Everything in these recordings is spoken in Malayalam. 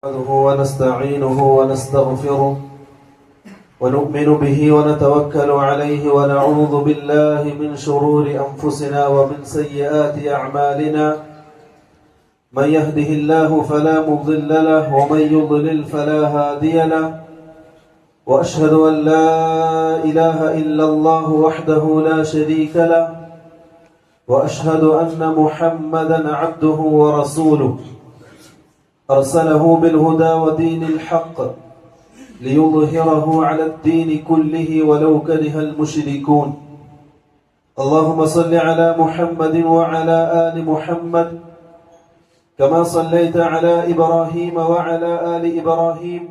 نحمده ونستعينه ونستغفره ونؤمن به ونتوكل عليه ونعوذ بالله من شرور أنفسنا ومن سيئات أعمالنا. من يهده الله فلا مضل له ومن يضلل فلا هادي له. وأشهد أن لا إله إلا الله وحده لا شريك له. وأشهد أن محمدا عبده ورسوله أرسله بالهدى ودين الحق ليظهره على الدين كله ولو كره المشركون. اللهم صل على محمد وعلى آل محمد كما صليت على إبراهيم وعلى آل إبراهيم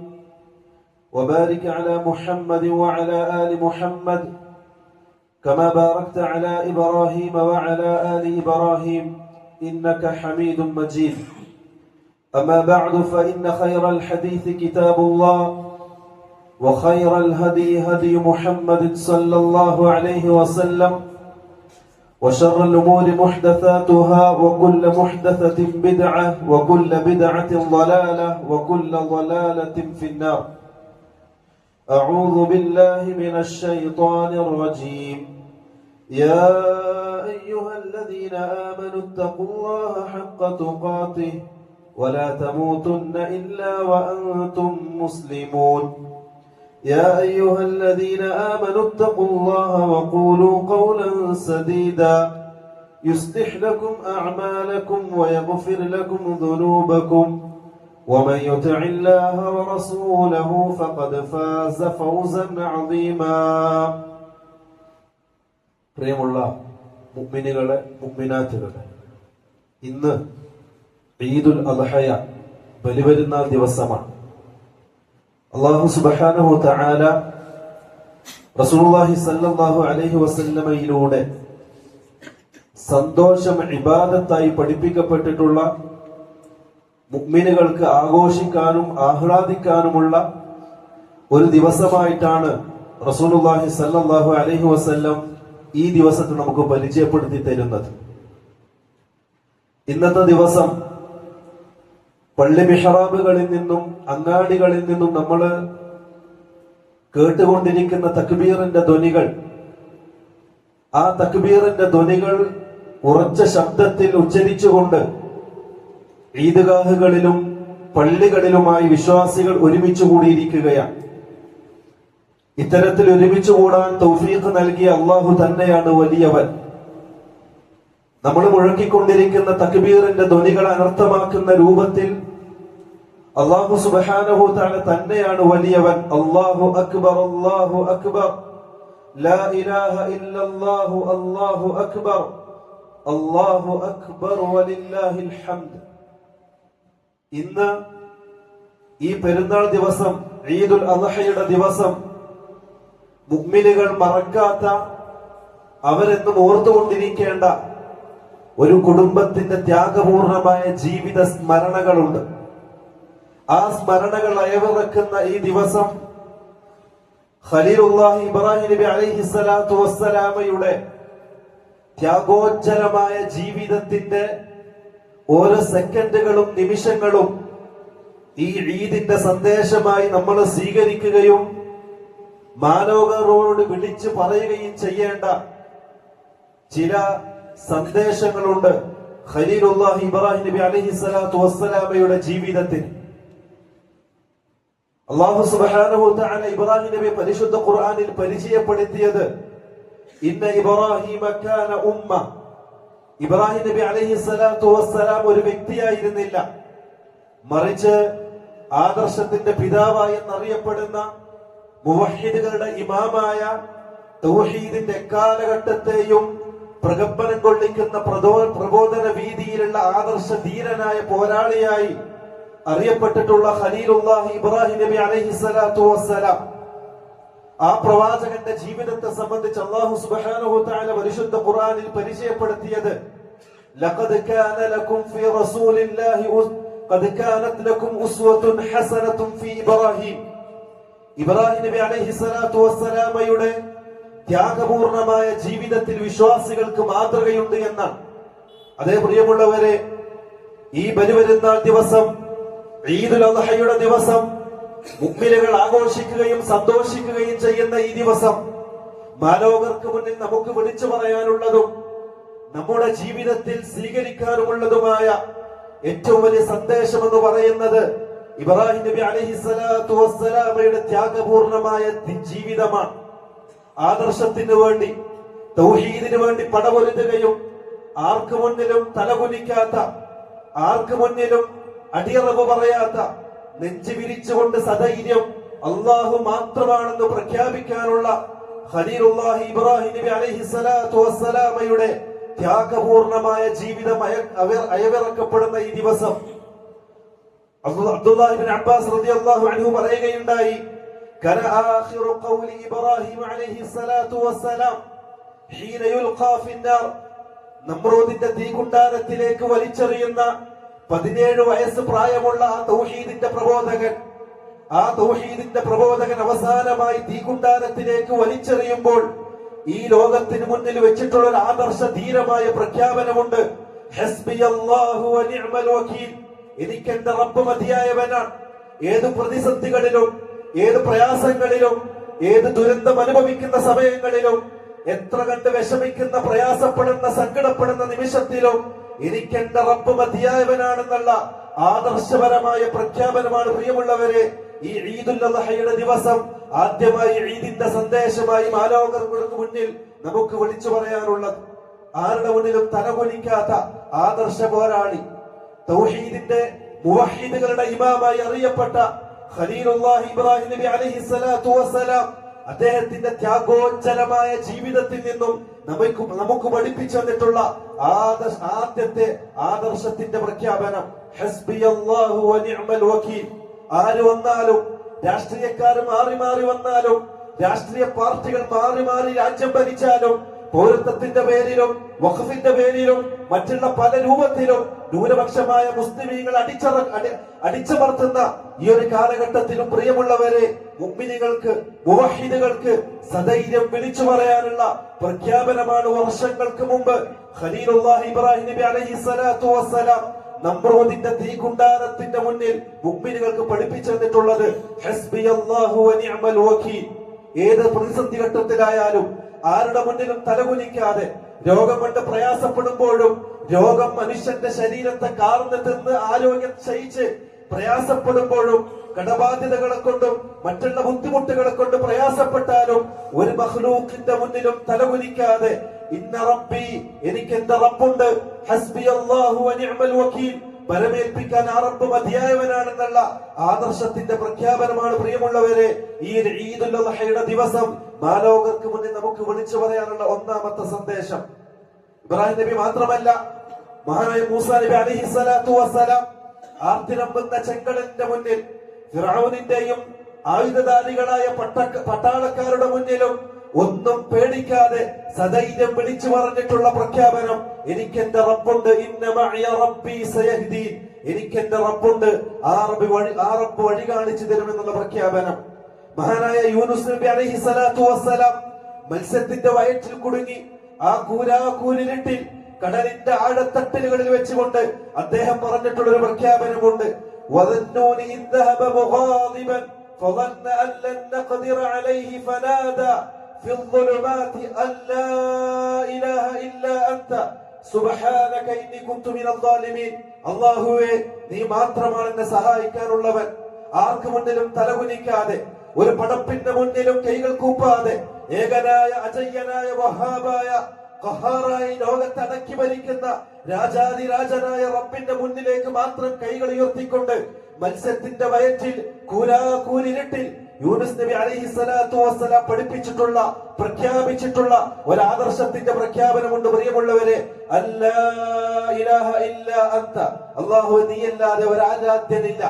وبارك على محمد وعلى آل محمد كما باركت على إبراهيم وعلى آل إبراهيم إنك حميد مجيد. أما بعد فإن خير الحديث كتاب الله وخير الهدي هدي محمد صلى الله عليه وسلم وشر الأمور محدثاتها وكل محدثة بدعة وكل بدعة ضلالة وكل ضلالة في النار. أعوذ بالله من الشيطان الرجيم. يا أيها الذين آمنوا اتقوا الله حق تقاته ولا تموتن إلا وأنتم مسلمون. يا أيها الذين آمنوا اتقوا الله وقولوا قولا سديدا يصلح لكم أعمالكم ويغفر لكم ذنوبكم ومن يطع الله ورسوله فقد فاز فوزا عظيما. പ്രിയമുള്ള മുഅ്മിനുകളെ മുഅ്മിനാത്തുകളെ, ഇന്ന് ഈദുൽ അദ്ഹയ ബലിപെരുന്നാൾ ദിവസമാണ്. അല്ലാഹു സുബ്ഹാനഹു തആല റസൂലുള്ളാഹി സ്വല്ലല്ലാഹു അലൈഹി വസല്ലമയിലൂടെ സന്തോഷം ഇബാദത്തായി പഠിപ്പിക്കപ്പെട്ടിട്ടുള്ള മുഅ്മിനുകൾക്ക് ആഘോഷിക്കാനും ആഹ്ലാദിക്കാനുമുള്ള ഒരു ദിവസമായിട്ടാണ് റസൂലുള്ളാഹി സ്വല്ലല്ലാഹു അലൈഹി വസല്ലം ഈ ദിവസത്തെ നമുക്ക് പരിചയപ്പെടുത്തി തരുന്നത്. ഇന്നത്തെ ദിവസം പള്ളി മിഹ്റാബുകളിൽ നിന്നും അങ്ങാടികളിൽ നിന്നും നമ്മൾ കേട്ടുകൊണ്ടിരിക്കുന്ന തക്ബീറിന്റെ ധ്വനികൾ, ആ തക്ബീറിന്റെ ധ്വനികൾ ഉറച്ച ശബ്ദത്തിൽ ഉച്ചരിച്ചുകൊണ്ട് ഈദ്ഗാഹുകളിലും പള്ളികളിലുമായി വിശ്വാസികൾ ഒരുമിച്ച് കൂടിയിരിക്കുകയാണ്. ഇത്തരത്തിൽ ഒരുമിച്ച് കൂടാൻ തൗഫീഖ് നൽകിയ അള്ളാഹു തന്നെയാണ് വലിയവൻ. നമ്മൾ മുഴക്കിക്കൊണ്ടിരിക്കുന്ന തക്ബീറിന്റെ ധ്വനികൾ അനർത്ഥമാക്കുന്ന രൂപത്തിൽ അല്ലാഹു സുബ്ഹാനഹു തആല തന്നെയാണ് വലിയവൻ. അല്ലാഹു അക്ബർ, അല്ലാഹു അക്ബർ, ലാ ഇലാഹ ഇല്ലല്ലാഹു, അല്ലാഹു അക്ബർ, അല്ലാഹു അക്ബർ വലില്ലാഹിൽ ഹംദ്. ഇന്ന് ഈ പെരുന്നാൾ ദിവസം, ഈദുൽ അദ്ഹയുടെ ദിവസം, മുഅ്മിനുകൾ മറക്കാത്ത, അവരെന്നും ഓർത്തുകൊണ്ടിരിക്കേണ്ട ഒരു കുടുംബത്തിന്റെ ത്യാഗപൂർണമായ ജീവിത സ്മരണകളുണ്ട്. ആ സ്മരണകൾ അയവിറക്കുന്ന ഈ ദിവസം ഖലീലുല്ലാഹി ഇബ്രാഹിം നബി അലൈഹിസ്സലാത്തു വസ്സലാമയുടെ ത്യാഗോജ്ജലമായ ജീവിതത്തിന്റെ ഓരോ സെക്കൻഡുകളും നിമിഷങ്ങളും ഈ ഈദിന്റെ സന്ദേശമായി നമ്മൾ സ്വീകരിക്കുകയും മാനവരോട് വിളിച്ചു പറയുകയും ചെയ്യേണ്ട ചില സന്ദേശങ്ങളുണ്ട് ഖലീലുല്ലാഹി ഇബ്രാഹിം നബി അലൈഹിസ്സലാത്തു വസ്സലാമയുടെ ജീവിതത്തിൽ. അല്ലാഹു സുബ്ഹാനഹു തആല ഇബ്രാഹിം നബി പരിശുദ്ധ ഖുർആനിൽ പരിചയപ്പെടുത്തിയത് ഇന്ന ഇബ്രാഹിമ കാന ഉമ്മ. ഇബ്രാഹിം നബി അലൈഹിസ്സലാത്തു വസ്സലാം ഒരു വ്യക്തിയായിരുന്നില്ല, മറിച്ച് ആദർശത്തിന്റെ പിതാവായി എന്നറിയപ്പെടുന്ന മുവഹ്ഹിദുകളുടെ ഇമാമായ, തൗഹീദിന്റെ എക്കാലഘട്ടത്തെയും പ്രകമ്പനം കൊള്ളിക്കുന്ന പ്രബോധന വീതിയിലുള്ള ആദർശ ധീരനായ പോരാളിയായി അറിയപ്പെട്ടിട്ടുള്ള ഖലീലുല്ലാഹി ഇബ്രാഹിം നബി അലൈഹിസ്സലാത്തു വസ്സലാം. ആ പ്രവാചകന്റെ ജീവിതത്തെ സംബന്ധിച്ച് അല്ലാഹു സുബ്ഹാനഹു തആല പരിശുദ്ധ ഖുർആനിൽ പരിചയപ്പെടുത്തിയത് ലഖദ് കാന ലക്കും ഫീ റസൂലില്ലാഹി ഖദ് കാനത് ലക്കും ഉസ്വത്തുൻ ഹസനത്തുൻ ഫീ ഇബ്രാഹിം. ഇബ്രാഹിം നബി അലൈഹിസ്സലാത്തു വസ്സലാമയുടെ ത്യാഗപൂർണമായ ജീവിതത്തിൽ വിശ്വാസികൾക്ക് മാതൃകയുണ്ട് എന്നാണ്. അതേ പ്രിയമുള്ളവരെ, ഈ ബലിപെരുന്നാൾ ദിവസം ഈദുൽ അദ്ഹയുടെ ദിവസം മുഅ്മിനുകൾ ആഘോഷിക്കുകയും സന്തോഷിക്കുകയും ചെയ്യുന്ന ഈ ദിവസം മാലോകർക്ക് മുന്നിൽ നമുക്ക് വിളിച്ചു പറയാനുള്ളതും നമ്മുടെ ജീവിതത്തിൽ സ്വീകരിക്കാനുമുള്ളതുമായ ഏറ്റവും വലിയ സന്ദേശം എന്ന് പറയുന്നത് ഇബ്രാഹിം നബി അലൈഹിസ്സലാത്തു വസ്സലാമയുടെ ത്യാഗപൂർണമായ ജീവിതമാണ്. ആദർശത്തിന് വേണ്ടി, തൗഹീദിന് വേണ്ടി പടപൊരുതുകയും ആർക്ക് മുന്നിലും തലകുനിക്കാത്ത, ആർക്ക് മുന്നിലും അടിയറവ് പറയാത്ത, നെഞ്ചു വിരിച്ചുകൊണ്ട് സധൈര്യം അള്ളാഹു മാത്രമാണെന്ന് പ്രഖ്യാപിക്കാനുള്ള ഖലീലുല്ലാഹി ഇബ്രാഹിം നബി അലൈഹിസ്സലാത്തു വസ്സലാമയുടെ ത്യാഗപൂർണമായ ജീവിതം അയവിറക്കപ്പെടുന്ന ഈ ദിവസം അബ്ദുല്ലാഹി ഇബ്നു അബ്ബാസ് റളിയല്ലാഹു അൻഹു പറയുകയുണ്ടായി, കന ആഖിറു ഖൗലി ഇബ്രാഹിം അലൈഹിസ്സലാത്തു വസ്സലാം ഹീന യുൽഖാ ഫിന്നാർ. നമ്രൂദിന്റെ തീകുണ്ടാരത്തിലേക്ക് വലിച്ചെറിയുന്ന 17 വയസ്സ് പ്രായമുള്ള ആ തൗഹീദിന്റെ പ്രബോധകൻ അവസാനമായി തീകുണ്ടാരത്തിലേക്ക് വലിച്ചെറിയുമ്പോൾ ഈ ലോകത്തിന് മുന്നിൽ വെച്ചിട്ടുള്ള ഒരു ആദർശ ധീരമായ പ്രഖ്യാപനമുണ്ട്. ഹസ്ബിയല്ലാഹു വ നിഅമൽ വകീൽ. എനിക്ക് എന്റെ റബ്ബ് മതിയായവനാണ്. ഏത് പ്രതിസന്ധികളിലും, ഏത് പ്രയാസങ്ങളിലും, ഏത് ദുരന്തം അനുഭവിക്കുന്ന സമയങ്ങളിലും, എത്ര കണ്ട് വിഷമിക്കുന്ന, പ്രയാസപ്പെടുന്ന, സങ്കടപ്പെടുന്ന നിമിഷത്തിലും എനിക്ക് എന്റെ റബ്ബ് മതിയായവനാണെന്നുള്ള ആദർശപരമായ പ്രഖ്യാപനമാണ് പ്രിയമുള്ളവരെ ഈ ഈദുൽ അദ്ഹയുടെ ദിവസം ആദ്യമായി ഈദിന്റെ സന്ദേശമായി മാലോകർക്ക് മുന്നിൽ നമുക്ക് വിളിച്ചു പറയാനുള്ളത്. ആരുടെ മുന്നിലും തലകുനിക്കാത്ത ആദർശ പോരാളി, തൗഹീദിന്റെ മുവഹിദുകളുടെ ഇമാമായി അറിയപ്പെട്ട ഖലീലുല്ലാഹി ഇബ്രാഹിം നബി അലൈഹിസ്സലാത്തു വസ്സലാം അദ്ദേഹത്തിന്റെ ത്യാഗോജ്ജലമായ ജീവിതത്തിൽ നിന്നും നമുക്ക് പഠിപ്പിച്ചു തന്നിട്ടുള്ള ആദ്യത്തെ ആദർശത്തിന്റെ പ്രഖ്യാപനം ഹസ്ബിയല്ലാഹു വ നിഅമൽ വകീൽ. ആര് വന്നാലും, രാഷ്ട്രീയക്കാർ മാറി മാറി വന്നാലും, രാഷ്ട്രീയ പാർട്ടികൾ മാറി മാറി രാജ്യം ഭരിച്ചാലും, പൗരത്വത്തിന്റെ പേരിലും വഖഫിന്റെ പേരിലും മറ്റുള്ള പല രൂപത്തിലും ന്യൂനപക്ഷമായ മുസ്ലിമീങ്ങൾ അടിച്ചമർത്തുന്ന ഈ ഒരു കാലഘട്ടത്തിലും പ്രിയമുള്ളവരെ മുഅ്മിനീങ്ങൾക്ക്, മുവഹിദുകൾക്ക് സധൈര്യം വിളിച്ചു പറയാനുള്ള പ്രഖ്യാപനമാണ് വർഷങ്ങൾക്ക് മുമ്പ് ഖലീലുല്ലാഹി ഇബ്രാഹിം നബി അലൈഹിസ്സലാത്തു വസ്സലാം നമ്രൂദിന്റെ തീകുണ്ടാരത്തിന്റെ മുന്നിൽ മുഅ്മിനുകൾക്ക് പഠിപ്പിച്ചു തന്നിട്ടുള്ളത്. ഹസ്ബിയല്ലാഹു വ നിഅമൽ വകീൽ. ഏത് പ്രതിസന്ധി ഘട്ടത്തിലായാലും ആരുടെ മുന്നിലും തലകുനിക്കാതെ, രോഗം കൊണ്ട് പ്രയാസപ്പെടുമ്പോഴും, രോഗം മനുഷ്യന്റെ ശരീരത്തെ കാർന്ന് തിന്ന് ആരോഗ്യം ക്ഷയിച്ച് പ്രയാസപ്പെടുമ്പോഴും, കടബാധ്യതകളെ കൊണ്ടും മറ്റുള്ള ബുദ്ധിമുട്ടുകളെ കൊണ്ട് പ്രയാസപ്പെട്ടാലും ഒരു മഖ്ലൂഖിന്റെ മുന്നിലും തലകുനിക്കാതെ ഇന്ന റബ്ബി, എനിക്ക് എന്റെ റബ്ബുണ്ട്, ഹസ്ബിയല്ലാഹു വ നിഅമൽ വകീൽ, ബലമേൽപ്പിക്കാൻ ആ റബ്ബ് മതിയായവനാണെന്നുള്ള ആദർശത്തിന്റെ പ്രഖ്യാപനമാണ് പ്രിയമുള്ളവരെ ഈ ഈദുൽ അദ്ഹയുടെ ദിവസം മാലോകർക്ക് മുന്നിൽ നമുക്ക് വിളിച്ചു പറയാനുള്ള ഒന്നാമത്തെ സന്ദേശം. ഇബ്രാഹിം നബി മാത്രമല്ല, മഹാനായ മൂസാ നബി അലൈഹിസ്സലാത്തു വസ്സലാം ആർത്തിരമ്പുന്ന ചെങ്കടലിന്റെ മുന്നിൽ, ഫിർഔനിന്റെയും ആയുധധാരികളായ പട്ടാളക്കാരുടെ മുന്നിലും ഒന്നും പേടിക്കാതെ സധൈര്യം വിളിച്ചു പറഞ്ഞിട്ടുള്ള പ്രഖ്യാപനം, എനിക്ക് എന്റെ റബ്ബുണ്ട്, ഇന്ന മഅയ റബ്ബി സയഹ്ദീൻ, എനിക്ക് എന്റെ റബ്ബുണ്ട്, ആ റബ്ബ് വഴി കാണിച്ചു തരുമെന്നുള്ള പ്രഖ്യാപനം. മഹാനായ യൂനുസ് നബി അലൈഹിസ്സലാത്തു വസ്സലാം മത്സ്യത്തിന്റെ വയറ്റിൽ കുടുങ്ങി ആ കൂരിരുട്ടിൽ കടലിന്റെ ആഴത്തട്ടിലുകളിൽ വെച്ചുകൊണ്ട് അദ്ദേഹം പറഞ്ഞിട്ടുള്ള ഒരു പ്രഖ്യാപനമുണ്ട്. വദന്നൂനി ഇദ് ദഹബ മുഗാദിബൻ ഫظن അൻ ലൻ നഖ്ദിറ അലൈഹി ഫനാദാ في الظلمات أن لا إله إلا أنت سبحانك إني كنت من الظالمين. അല്ലാഹുവേ, നീ മാത്രമാണ് എന്നെ സഹായിക്കാനുള്ളവൻ. ആർക്ക് മുന്നിലും തലകുനിക്കാതെ, ഒരു പടപ്പിന്റെ മുന്നിലും കൈകൾ കൂപ്പാതെ, ഏകനായ അജയ്യനായ വഹാബായ ഖഹാറായി ലോകത്തെ അടക്കി ഭരിക്കുന്ന രാജാതിരാജനായ റബ്ബിന്റെ മുന്നിലേക്ക് മാത്രം കൈകൾ ഉയർത്തിക്കൊണ്ട് മത്സ്യത്തിന്റെ വയറ്റിൽ കൂരിരുട്ടിൽ യൂനുസ് നബി അലൈഹിസ്സലാത്തു വസ്സലാം പഠിപ്പിച്ചിട്ടുള്ള, പ്രഖ്യാപിച്ചിട്ടുള്ള ഒരു ആദർശത്തിന്റെ പ്രഖ്യാപനമുണ്ട് പ്രിയമുള്ളവരെ. അല്ലാ ഇലാഹ ഇല്ലാ അൻത, അല്ലാഹു നീയല്ലാതെ ഒരാരാധ്യനില്ല.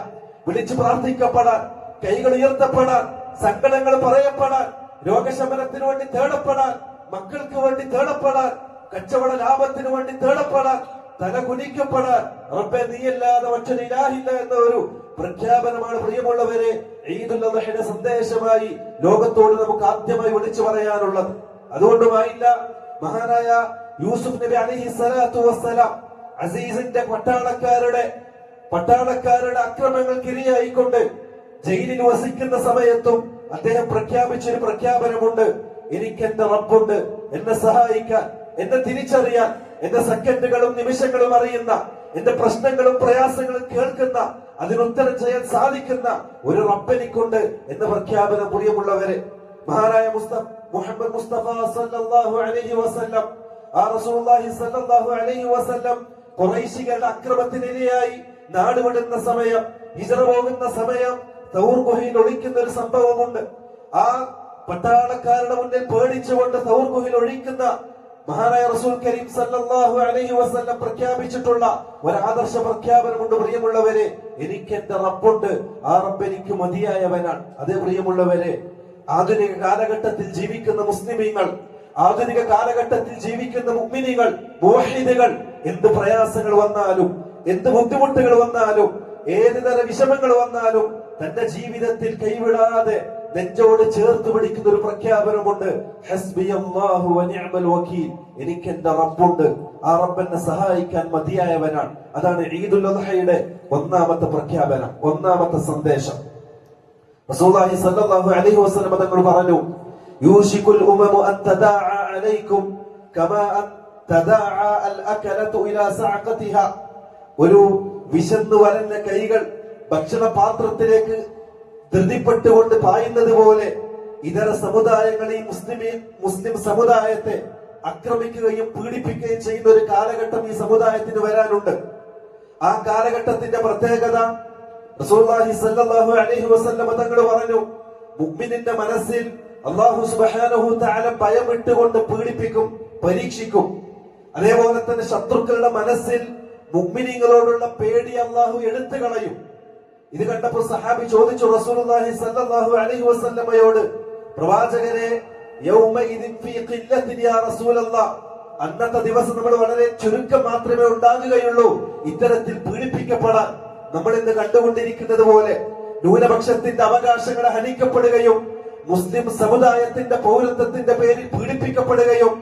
വിളിച്ചു പ്രാർത്ഥിക്കപ്പെടാൻ, കൈകൾ ഉയർത്തപ്പെടാൻ, സങ്കടങ്ങൾ പറയപ്പെടാൻ, രോഗശമനത്തിന് വേണ്ടി തേടപ്പെടാൻ, മക്കൾക്ക് വേണ്ടി തേടപ്പെടാൻ, കച്ചവട ലാഭത്തിന് വേണ്ടി തേടപ്പെടാൻ, തല കുനിക്കപ്പെടാൻ റബ്ബേ നീയല്ലാതെ മറ്റൊരു ഇലാഹില്ല എന്ന ഒരു പ്രഖ്യാപനമാണ് പ്രിയമുള്ളവരെ ഈദുൽ അദ്ഹയുടെ സന്ദേശമായി ലോകത്തോട് നമുക്ക് ആദ്യമായി വിളിച്ചു പറയാനുള്ളത്. അതുകൊണ്ടുമായില്ല, മഹാനായ യൂസുഫ് നബി അലൈഹിസ്സലാത്തു വസ്സലാം അസീസിന്റെ പട്ടാളക്കാരുടെ പട്ടാളക്കാരുടെ അക്രമങ്ങൾക്ക് ഇരയായിക്കൊണ്ട് ജയിലിൽ വസിക്കുന്ന സമയത്തും അദ്ദേഹം പ്രഖ്യാപിച്ചൊരു പ്രഖ്യാപനമുണ്ട്: എനിക്ക് എന്റെ റബ്ബുണ്ട്, എന്നെ സഹായിക്കാൻ, എന്നെ തിരിച്ചറിയാൻ, എന്റെ സെക്കൻഡുകളും നിമിഷങ്ങളും അറിയുന്ന, എന്റെ പ്രശ്നങ്ങളും പ്രയാസങ്ങളും കേൾക്കുന്ന, അതിനുത്തരം ചെയ്യാൻ സാധിക്കുന്ന ഒരു റബ്ബെനിക്കുണ്ട് എന്ന പ്രഖ്യാപനം. പ്രിയമുള്ളവരെ, മഹാനായ മുഹമ്മദ് മുസ്തഫ സല്ലല്ലാഹു അലൈഹി വസല്ലം, ആ റസൂലുള്ളാഹി സല്ലല്ലാഹു അലൈഹി വസല്ലം ഖുറൈശികളുടെ അക്രമത്തിനിരയായി നാടുവിടുന്ന സമയം, ഹിജ്റ പോകുന്ന സമയം, തൗർ ഗുഹയിൽ ഒളിക്കുന്ന ഒരു സംഭവമുണ്ട്. ആ പട്ടാളക്കാരുടെ മുന്നിൽ പേടിച്ചുകൊണ്ട് തൗർ ഗുഹയിൽ ഒഴിക്കുന്ന മഹാനായ റസൂൽ കരീം സല്ലല്ലാഹു അലൈഹി വസല്ലം പ്രഖ്യാപിച്ചിട്ടുള്ള ഒരു ആദർശ പ്രഖ്യാപനമുണ്ട്. പ്രിയമുള്ളവരെ, എനിക്ക് എന്റെ റബ്ബുണ്ട്, ആ റബ്ബ് എനിക്ക് മതിയായവനാണ്. അതേ പ്രിയമുള്ളവരെ, ആധുനിക കാലഘട്ടത്തിൽ ജീവിക്കുന്ന മുസ്ലിമീങ്ങൾ, ആധുനിക കാലഘട്ടത്തിൽ ജീവിക്കുന്ന മുഅ്മിനീങ്ങൾ, മുവഹിദുകൾ, എന്ത് പ്രയാസങ്ങൾ വന്നാലും, എന്ത് ബുദ്ധിമുട്ടുകൾ വന്നാലും, ഏത് തര വിഷമങ്ങൾ വന്നാലും തന്റെ ജീവിതത്തിൽ കൈവിടാതെ നെഞ്ചോട് ചേർത്ത് പിടിക്കുന്ന ഒരു പ്രഖ്യാപനമുണ്ട്: ഹസ്ബിയല്ലാഹു വനിഅമൽ വകീൽ. എനിക്ക് എന്റെ റബ്ബുണ്ട്, ആ റബ്ബെന്നെ സഹായിക്കാൻ മതിയായവനാണ്. അതാണ് ഈദുൽ അദ്ഹയുടെ ഒന്നാമത്തെ പ്രഖ്യാപനം, ഒന്നാമത്തെ സന്ദേശം. റസൂലുള്ളാഹി സ്വല്ലല്ലാഹു അലൈഹി വസല്ലം തങ്ങൾ പറഞ്ഞു: യൂശികുൽ ഉമമു അൻ തദാഅ അലൈക്കും കമാ അൻ തദാഅ അൽ അകലതു ഇലാ സഅഖതിഹാ. ഒരു വിശന്നു വരഞ്ഞ കൈകൾ ഭക്ഷണപാത്രത്തിലേക്ക് ധൃതിപ്പെട്ടുകൊണ്ട് പായുന്നത് പോലെ ഇതര സമുദായങ്ങളെ, മുസ്ലിം സമുദായത്തെ ആക്രമിക്കുകയും പീഡിപ്പിക്കുകയും ചെയ്യുന്ന ഒരു കാലഘട്ടം ഈ സമുദായത്തിന് വരാനുണ്ട്. ആ കാലഘട്ടത്തിന്റെ പ്രത്യേകത റസൂലുള്ളാഹി സ്വല്ലല്ലാഹു അലൈഹി വസല്ലം തങ്ങൾ പറഞ്ഞു: മുഅ്മിനിന്റെ മനസ്സിൽ അല്ലാഹു സുബ്ഹാനഹു തആല ഭയമിട്ടുകൊണ്ട് പീഡിപ്പിക്കും, പരീക്ഷിക്കും. അതേപോലെ തന്നെ ശത്രുക്കളുടെ മനസ്സിൽ മുഅ്മിനീങ്ങളോടുള്ള പേടി അല്ലാഹു എടുത്തു കളയും. ഇത് കണ്ടപ്പോൾ സഹാബി ചോദിച്ചു റസൂലുള്ളാഹി സ്വല്ലല്ലാഹു അലൈഹി വസല്ലമയോട്: പ്രവാചകരെ, യൗമഇദിൻ ഫീ ഖില്ലത്തിൻ യാ റസൂലല്ലാഹ്, അന്നത്തെ ദിവസം നമ്മൾ വളരെ ചുരുക്കം മാത്രമേ ഉണ്ടാകുകയുള്ളൂ ഇത്തരത്തിൽ പീഡിപ്പിക്കപ്പെടാൻ. നമ്മൾ ഇന്ന് കണ്ടുകൊണ്ടിരിക്കുന്നത് പോലെ ന്യൂനപക്ഷത്തിന്റെ അവകാശങ്ങൾ ഹനിക്കപ്പെടുകയും, മുസ്ലിം സമുദായത്തിന്റെ പൗരത്വത്തിന്റെ പേരിൽ പീഡിപ്പിക്കപ്പെടുകയും,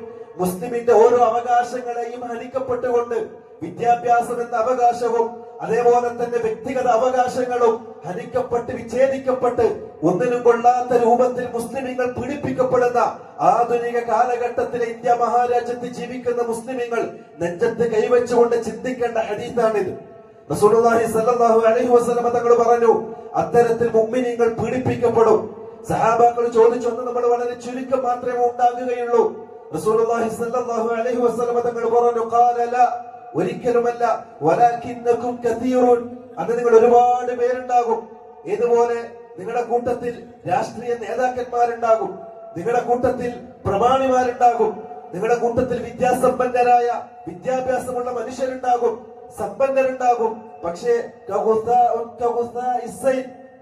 മുസ്ലിമിന്റെ ഓരോ അവകാശങ്ങളെയും ഹനിക്കപ്പെട്ടുകൊണ്ട് വിദ്യാഭ്യാസം എന്ന അവകാശവും അതേപോലെ തന്നെ വ്യക്തിഗത അവകാശങ്ങളും ഹനിക്കപ്പെട്ട് വിച്ഛേദിക്കപ്പെട്ട് ഒന്നിനും കൊള്ളാത്ത രൂപത്തിൽ മുസ്ലിമീങ്ങൾ പീഡിപ്പിക്കപ്പെടുന്ന ആധുനിക കാലഘട്ടത്തിലെ ഇന്ത്യ മഹാരാജ്യത്ത് ജീവിക്കുന്ന മുസ്ലിമീങ്ങൾ നെഞ്ചത്ത് കൈവച്ചുകൊണ്ട് ചിന്തിക്കേണ്ട ഹദീസാണിത്. റസൂലുള്ളാഹി സ്വല്ലല്ലാഹു അലൈഹി വസല്ലം തങ്ങൾ പറഞ്ഞു: അത്തരത്തിൽ മുഅ്മിനീങ്ങൾ പീഡിപ്പിക്കപ്പെടും. സഹാബാക്കൾ ചോദിച്ചു: ഒന്ന് നമ്മൾ വളരെ ചുരുക്കം മാത്രമേ ഉണ്ടാകുകയുള്ളൂ. റസൂലുള്ളാഹി സ്വല്ലല്ലാഹു അലൈഹി വസല്ലം തങ്ങൾ പറഞ്ഞു: ഖാല ലാ, ഒരിക്കലുമല്ല, വലാകിന്നകും കസീറുൻ, അത് നിങ്ങൾ ഒരുപാട് പേരുണ്ടാകും. ഇതുപോലെ നിങ്ങളുടെ കൂട്ടത്തിൽ രാഷ്ട്രീയ നേതാക്കന്മാരുണ്ടാകും, നിങ്ങളുടെ കൂട്ടത്തിൽ പ്രമാണിമാരുണ്ടാകും, നിങ്ങളുടെ കൂട്ടത്തിൽ വിദ്യാസമ്പന്നരായ വിദ്യാഭ്യാസമുള്ള മനുഷ്യരുണ്ടാകും, സമ്പന്നരുണ്ടാകും. പക്ഷേ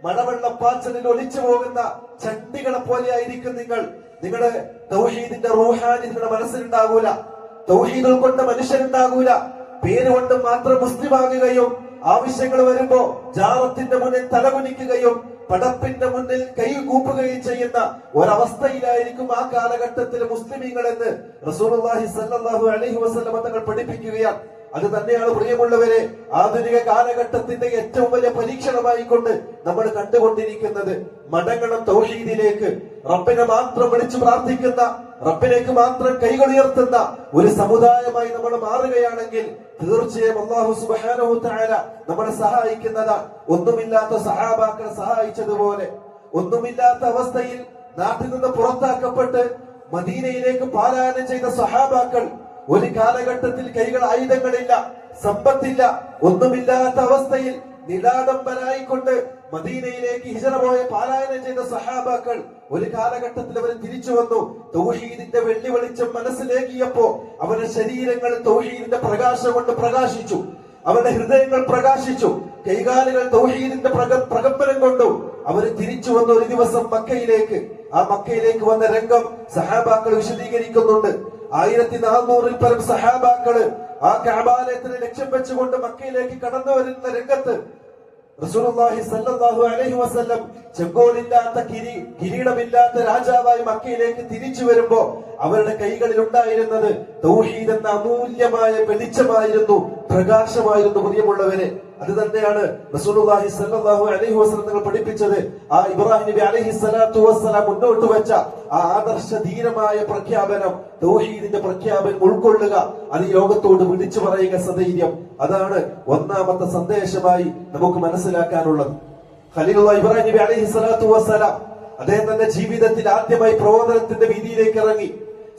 മഴവെള്ളപ്പാച്ചലിൽ ഒലിച്ചു പോകുന്ന ചണ്ടികളെ പോലെ ആയിരിക്കും നിങ്ങൾ. നിങ്ങളുടെ തൗഹീദിന്റെ റൂഹാനി നിങ്ങളുടെ മനസ്സിലുണ്ടാകൂല, തൗഹീദ് ഉൾക്കൊണ്ട മനുഷ്യരുണ്ടാകൂല. പേരുകൊണ്ട് മാത്രം മുസ്ലിം ആകുകയും ആവശ്യങ്ങൾ വരുമ്പോ ജാറത്തിന്റെ മുന്നിൽ തലകുനിക്കുകയും പടപ്പിന്റെ മുന്നിൽ കൈ കൂപ്പുകയും ചെയ്യുന്ന ഒരവസ്ഥയിലായിരിക്കും ആ കാലഘട്ടത്തിലെ മുസ്ലിമീങ്ങൾ എന്ന് റസൂലുള്ളാഹി സ്വല്ലല്ലാഹു അലൈഹി വസല്ലം തങ്ങൾ പഠിപ്പിക്കുകയാണ്. അത് തന്നെയാണ് പ്രിയമുള്ളവരെ ആധുനിക കാലഘട്ടത്തിന്റെ ഏറ്റവും വലിയ പരീക്ഷണമായിക്കൊണ്ട് നമ്മൾ കണ്ടുകൊണ്ടിരിക്കുന്നത്. മടങ്ങണം തൗഹീദിലേക്ക്, റബ്ബിനെ മാത്രം വിളിച്ചു പ്രാർത്ഥിക്കുന്ന, റബ്ബിലേക്ക് മാത്രം കൈകളുയർത്തുന്ന ഒരു സമുദായമായി നമ്മൾ മാറുകയാണെങ്കിൽ തീർച്ചയായും അല്ലാഹു സുബ്ഹാനഹു തആല നമ്മളെ സഹായിക്കുന്നതാണ്. ഒന്നുമില്ലാത്ത സഹാബാക്കളെ സഹായിച്ചതുപോലെ, ഒന്നുമില്ലാത്ത അവസ്ഥയിൽ നാട്ടിൽ നിന്ന് പുറത്താക്കപ്പെട്ട് മദീനയിലേക്ക് പലായനം ചെയ്ത സഹാബാക്കൾ ഒരു കാലഘട്ടത്തിൽ കൈകൾ ആയുധങ്ങളില്ല, സമ്പത്തില്ല, ഒന്നുമില്ലാത്ത അവസ്ഥയിൽ നിലാഡംബരായിക്കൊണ്ട് മദീനയിലേക്ക് ഹിജറ പോയ പലായനം ചെയ്ത സഹാബാക്കൾ ഒരു കാലഘട്ടത്തിൽ അവർ തിരിച്ചു വന്നു. തൗഹീദിന്റെ വെള്ളി വെളിച്ചം മനസ്സിലേക്കിയപ്പോ അവരുടെ ശരീരങ്ങൾ തൗഹീദിന്റെ പ്രകാശം കൊണ്ട് പ്രകാശിച്ചു, അവരുടെ ഹൃദയങ്ങൾ പ്രകാശിച്ചു, കൈകാലുകൾ തൗഹീദിന്റെ പ്രകമ്പനം കൊണ്ടു. അവർ തിരിച്ചു വന്ന ഒരു ദിവസം മക്കയിലേക്ക്. ആ മക്കയിലേക്ക് വന്ന രംഗം സഹാബാക്കൾ വിശദീകരിക്കുന്നുണ്ട്. 1400-ൽ പരം സഹാബാക്കള് ആ കഅബാലയത്തിനെ ലക്ഷ്യം വെച്ചുകൊണ്ട് മക്കയിലേക്ക് കടന്നു വരുന്ന രംഗത്ത് റസൂലുള്ളാഹി സ്വല്ലല്ലാഹു അലൈഹി വസല്ലം ചെങ്കോലില്ലാത്ത കിരീടമില്ലാത്ത രാജാവായി മക്കയിലേക്ക് തിരിച്ചു വരുമ്പോ അവരുടെ കൈകളിൽ ഉണ്ടായിരുന്നത് തൗഹീദ് എന്ന അമൂല്യമായ വെളിച്ചമായിരുന്നു, പ്രകാശമായിരുന്നു. പ്രിയമുള്ളവരെ, അത് തന്നെയാണ് റസൂലുള്ളാഹി സ്വല്ലല്ലാഹു അലൈഹി വസല്ലം തങ്ങൾ പഠിപ്പിച്ചത്. ആ ഇബ്രാഹിം നബി അലൈഹി സ്വലാത്തു വസ്സലാം മുന്നോട്ട് വെച്ച ആ ആദർശ ധീരമായ പ്രഖ്യാപനം, തൗഹീദിന്റെ പ്രഖ്യാപനം ഉൾക്കൊള്ളുക, അത് ലോകത്തോട് വിളിച്ചു പറയുക സധൈര്യം. അതാണ് ഒന്നാമത്തെ സന്ദേശമായി നമുക്ക് മനസ്സിലാക്കാനുള്ളത്. ഖലീലുള്ളാഹി ഇബ്രാഹിം നബി അലൈഹി സ്വലാത്തു വസ്സലാം അദ്ദേഹം തന്റെ ജീവിതത്തിൽ ആദ്യമായി പ്രബോധനത്തിന്റെ വീതിയിലേക്ക് ഇറങ്ങി.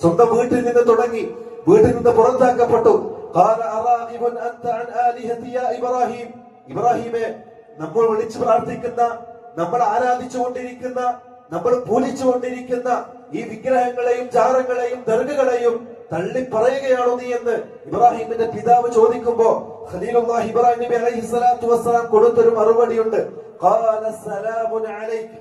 സ്വന്തം വീട്ടിൽ നിന്ന് തുടങ്ങി, വീട്ടിൽ നിന്ന് പുറത്താക്കപ്പെട്ടു. ഇബ്രാഹിമെ, നമ്മൾ വിളിച്ചു പ്രാർത്ഥിക്കുന്ന, നമ്മൾ ആരാധിച്ചുകൊണ്ടിരിക്കുന്ന, നമ്മൾ പൂജിച്ചുകൊണ്ടിരിക്കുന്ന ഈ വിഗ്രഹങ്ങളെയും ജാറങ്ങളെയും ദർഗകളെയും തള്ളി പറയുകയാണോ നീ എന്ന് ഇബ്രാഹിമിന്റെ പിതാവ് ചോദിക്കുമ്പോ ഖലീലുള്ളാഹി ഇബ്രാഹിം നബി അലൈഹി സ്വലാത്തു വസ്സലാം കൊടുത്തൊരു മറുപടിയുണ്ട്. ഖാല സലാമുൻ അലൈക്.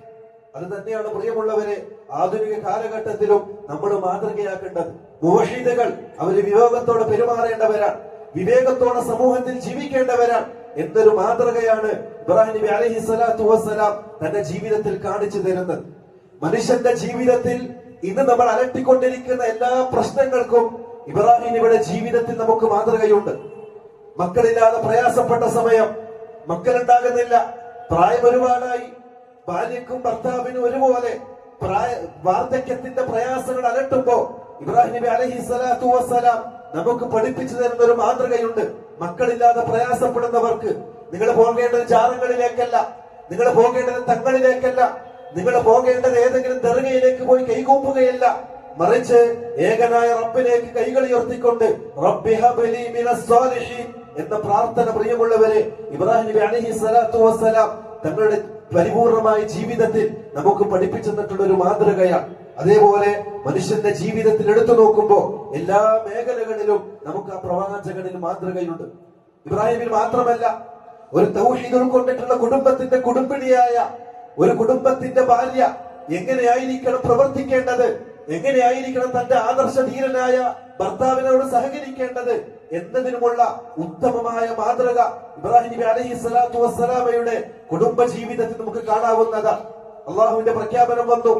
അത് തന്നെയാണ് പ്രിയമുള്ളവരെ ആധുനിക കാലഘട്ടത്തിലും നമ്മൾ മാതൃകയാക്കേണ്ടത്. മുവഹിദുകൾ അവര് വിവേകത്തോടെ പെരുമാറേണ്ടവരാണ്, വിവേകത്തോടെ സമൂഹത്തിൽ ജീവിക്കേണ്ടവരാണ്. എന്തൊരു മാതൃകയാണ് ഇബ്രാഹിം നബി അലൈഹി സ്വലാത്തു വസ്സലാം തന്റെ ജീവിതത്തിൽ കാണിച്ചു തരുന്നത്. മനുഷ്യന്റെ ജീവിതത്തിൽ ഇന്ന് നമ്മൾ അലട്ടിക്കൊണ്ടിരിക്കുന്ന എല്ലാ പ്രശ്നങ്ങൾക്കും ഇബ്രാഹിം നബിയുടെ ജീവിതത്തിൽ നമുക്ക് മാതൃകയുണ്ട്. മക്കളില്ലാതെ പ്രയാസപ്പെട്ട സമയം, മക്കളുണ്ടാകുന്നില്ല, പ്രായം ഒരുപാടായി, ഭാര്യക്കും ഭർത്താവിനും ഒരുപോലെ വാർദ്ധക്യത്തിന്റെ പ്രയാസങ്ങൾ അലട്ടുമ്പോ ഇബ്രാഹിം നബി അലൈഹി സ്വലാത്തു വസ്സലാം നമുക്ക് പഠിപ്പിച്ചു തരുന്ന ഒരു മാതൃകയുണ്ട്. മക്കളില്ലാതെ പ്രയാസപ്പെടുന്നവർക്ക് നിങ്ങൾ പോകേണ്ടത് ജാറങ്ങളിലേക്കല്ല, നിങ്ങൾ പോകേണ്ടത് തങ്ങളിലേക്കല്ല, നിങ്ങൾ പോകേണ്ടത് ഏതെങ്കിലും ദർഗയിലേക്ക് പോയി കൈകൂപ്പുകയല്ല, മറിച്ച് ഏകനായ റബ്ബിലേക്ക് കൈകൾ ഉയർത്തിക്കൊണ്ട് റബ്ബി ഹബ്ലി മിനസ് സ്വാലിഹീൻ എന്ന പ്രാർത്ഥന പ്രിയമുള്ളവരെ ഇബ്രാഹിം നബി അലൈഹി സ്വലാത്തു വസ്സലാം തങ്ങളുടെ പരിപൂർണമായ ജീവിതത്തിൽ നമുക്ക് പഠിപ്പിച്ചു തന്നിട്ടുള്ള ഒരു മാതൃകയാണ്. അതേപോലെ മനുഷ്യന്റെ ജീവിതത്തിൽ എടുത്തു നോക്കുമ്പോ എല്ലാ മേഖലകളിലും നമുക്ക് ആ പ്രവാചകനിൽ മാതൃകയുണ്ട്. ഇബ്രാഹിമിൽ മാത്രമല്ല, ഒരു തൗഹീദ് ഉൾക്കൊണ്ടിട്ടുള്ള കുടുംബത്തിന്റെ കുടുംബിനിയായ ഒരു കുടുംബത്തിന്റെ ഭാര്യ എങ്ങനെയായിരിക്കണം പ്രവർത്തിക്കേണ്ടത്, എങ്ങനെയായിരിക്കണം തന്റെ ആദർശധീരനായ ഭർത്താവിനോട് സഹകരിക്കേണ്ടത് എന്നതിനുമുള്ള ഉത്തമമായ മാതൃക ഇബ്രാഹിം നബി അലൈഹി സ്വലാത്തു വസ്സലാമയുടെ കുടുംബ ജീവിതത്തിൽ നമുക്ക് കാണാവുന്നതാ. അള്ളാഹുവിന്റെ പ്രഖ്യാപനം വന്നു.